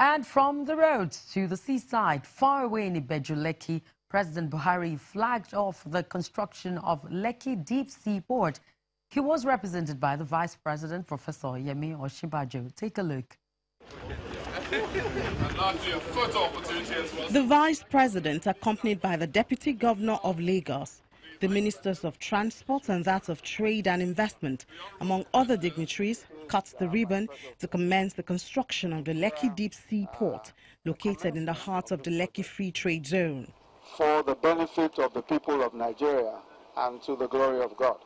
And from the roads to the seaside, far away in Ibeju, Lekki, President Buhari flagged off the construction of Lekki Deep Sea Port. He was represented by the Vice President, Professor Yemi Osinbajo. Take a look. The Vice President, accompanied by the Deputy Governor of Lagos, the Ministers of Transport and that of Trade and Investment, among other dignitaries, cut the ribbon to commence the construction of the Lekki Deep Sea Port, located in the heart of the Lekki Free Trade Zone. For the benefit of the people of Nigeria and to the glory of God.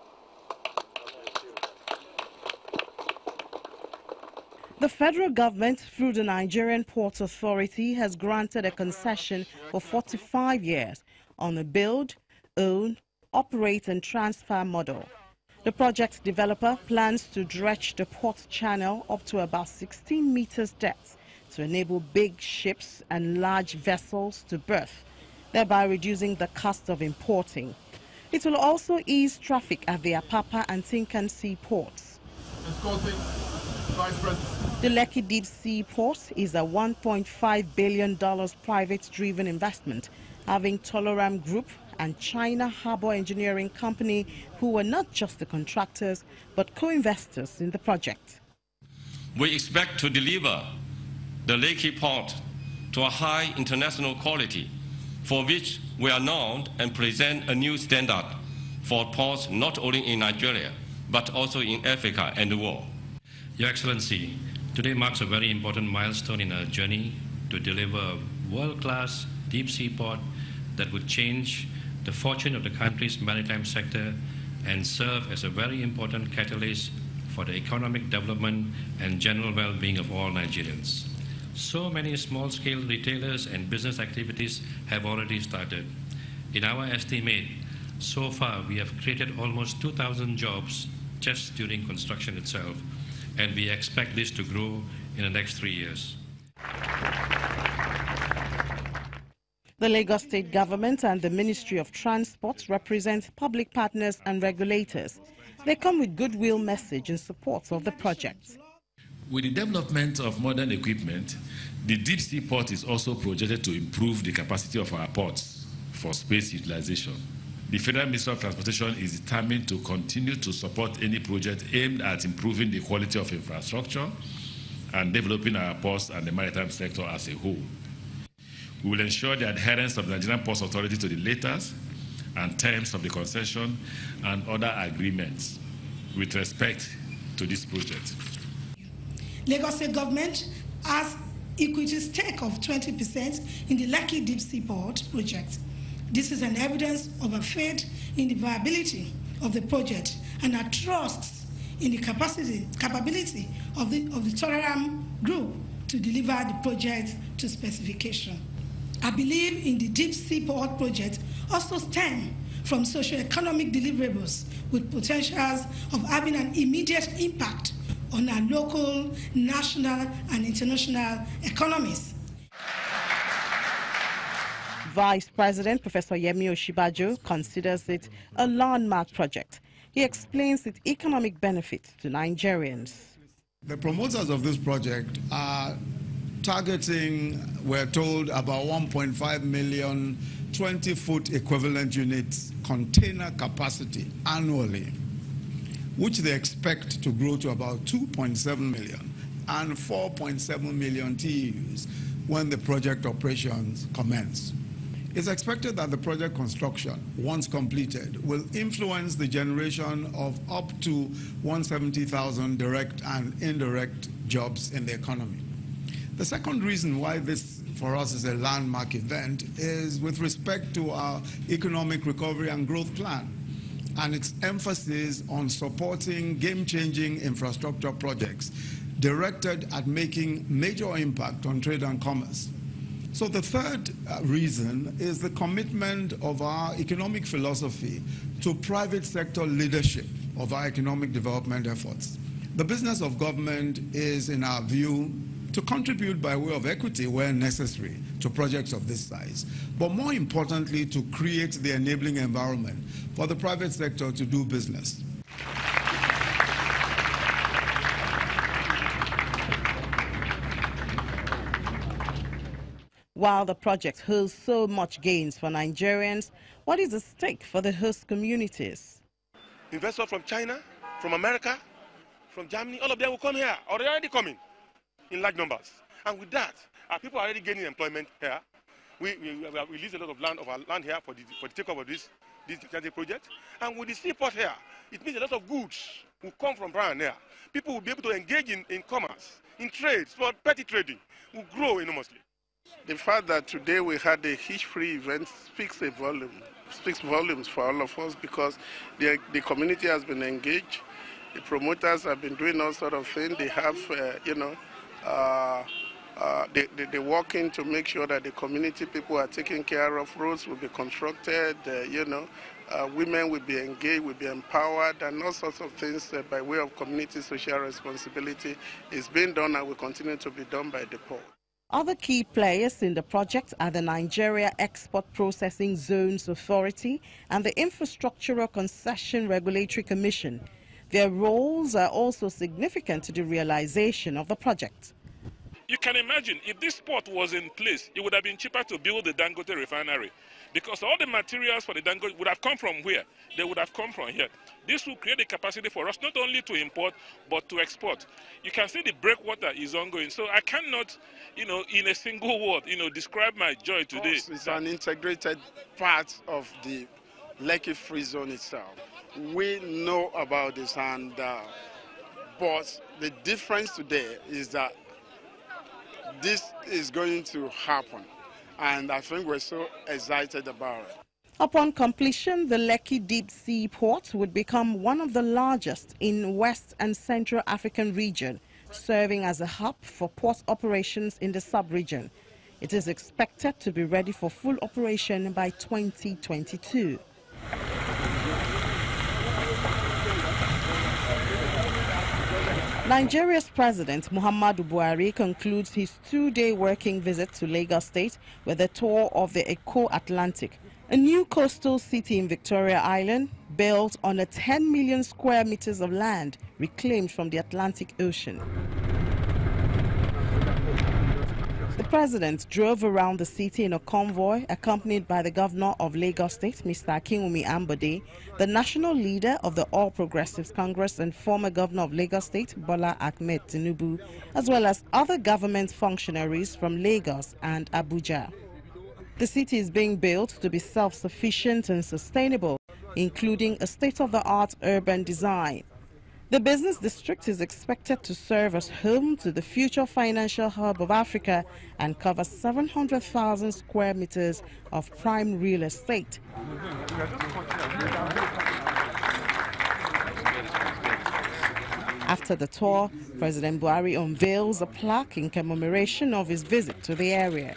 The federal government, through the Nigerian Ports Authority, has granted a concession for 45 years on a build, own, operate and transfer model. The project developer plans to dredge the port channel up to about 16 meters depth to enable big ships and large vessels to berth, thereby reducing the cost of importing. It will also ease traffic at the Apapa and Tinkan Sea ports. The Lekki Deep Sea Port is a $1.5 billion private-driven investment, having Toloram Group and China Harbour Engineering Company, who were not just the contractors, but co-investors in the project. We expect to deliver the Lekki Port to a high international quality, for which we are known and present a new standard for ports not only in Nigeria, but also in Africa and the world. Your Excellency, today marks a very important milestone in our journey to deliver a world-class deep sea port that would change the fortune of the country's maritime sector and serve as a very important catalyst for the economic development and general well-being of all Nigerians. So many small-scale retailers and business activities have already started. In our estimate, so far we have created almost 2,000 jobs just during construction itself, and we expect this to grow in the next 3 years. The Lagos State Government and the Ministry of Transport represent public partners and regulators. They come with goodwill message in support of the project. With the development of modern equipment, the deep sea port is also projected to improve the capacity of our ports for space utilization. The Federal Ministry of Transportation is determined to continue to support any project aimed at improving the quality of infrastructure and developing our ports and the maritime sector as a whole. We will ensure the adherence of the Nigerian Ports Authority to the letters and terms of the concession and other agreements with respect to this project. Lagos State Government has equity stake of 20% in the Lekki Deep Sea Port project. This is an evidence of a faith in the viability of the project and a trust in the capability of the Toloram Group to deliver the project to specification. I believe in the Deep Sea Port project also stem from socio-economic deliverables with potentials of having an immediate impact on our local, national, and international economies. Vice President Professor Yemi Osinbajo considers it a landmark project. He explains its economic benefits to Nigerians. The promoters of this project are targeting, we're told, about 1.5 million 20-foot equivalent units container capacity annually, which they expect to grow to about 2.7 million and 4.7 million TEUs when the project operations commence. It's expected that the project construction, once completed, will influence the generation of up to 170,000 direct and indirect jobs in the economy. The second reason why this, for us, is a landmark event is with respect to our economic recovery and growth plan and its emphasis on supporting game-changing infrastructure projects directed at making major impact on trade and commerce. So the third reason is the commitment of our economic philosophy to private sector leadership of our economic development efforts. The business of government is, in our view, to contribute by way of equity where necessary to projects of this size, but more importantly, to create the enabling environment for the private sector to do business. While the project holds so much gains for Nigerians, what is at stake for the host communities? Investors from China, from America, from Germany, all of them will come here, or they're already coming in large numbers. And with that, our people are already gaining employment here. We have released a lot of land here for the takeoff of this gigantic project. And with the seaport here, it means a lot of goods will come from Brian here. People will be able to engage in commerce, in trade, petty trading, will grow enormously. The fact that today we had a hitch-free event speaks volumes for all of us, because the community has been engaged. The promoters have been doing all sort of things. They have, they're working to make sure that the community people are taken care of. Roads will be constructed, women will be engaged, will be empowered, and all sorts of things by way of community social responsibility is being done and will continue to be done by the port. Other key players in the project are the Nigeria Export Processing Zones Authority and the Infrastructural Concession Regulatory Commission. Their roles are also significant to the realization of the project. You can imagine if this port was in place, it would have been cheaper to build the Dangote refinery, because all the materials for the Dangote would have come from where? They would have come from here. This will create a capacity for us not only to import, but to export. You can see the breakwater is ongoing. So I cannot, in a single word, describe my joy today. It's an integrated part of the Lekki Free Zone itself. We know about this, but the difference today is that this is going to happen, and I think we're so excited about it. Upon completion, the Lekki Deep Sea Port would become one of the largest in West and Central African region, serving as a hub for port operations in the sub-region. It is expected to be ready for full operation by 2022. Nigeria's President Muhammadu Buhari concludes his two-day working visit to Lagos State with a tour of the Eko Atlantic, a new coastal city in Victoria Island built on 10 million square meters of land reclaimed from the Atlantic Ocean. The president drove around the city in a convoy accompanied by the governor of Lagos State, Mr. Akinwumi Ambode, the national leader of the All Progressives Congress and former governor of Lagos State, Bola Ahmed Tinubu, as well as other government functionaries from Lagos and Abuja. The city is being built to be self-sufficient and sustainable, including a state-of-the-art urban design. The business district is expected to serve as home to the future financial hub of Africa and cover 700,000 square meters of prime real estate. After the tour, President Buhari unveils a plaque in commemoration of his visit to the area.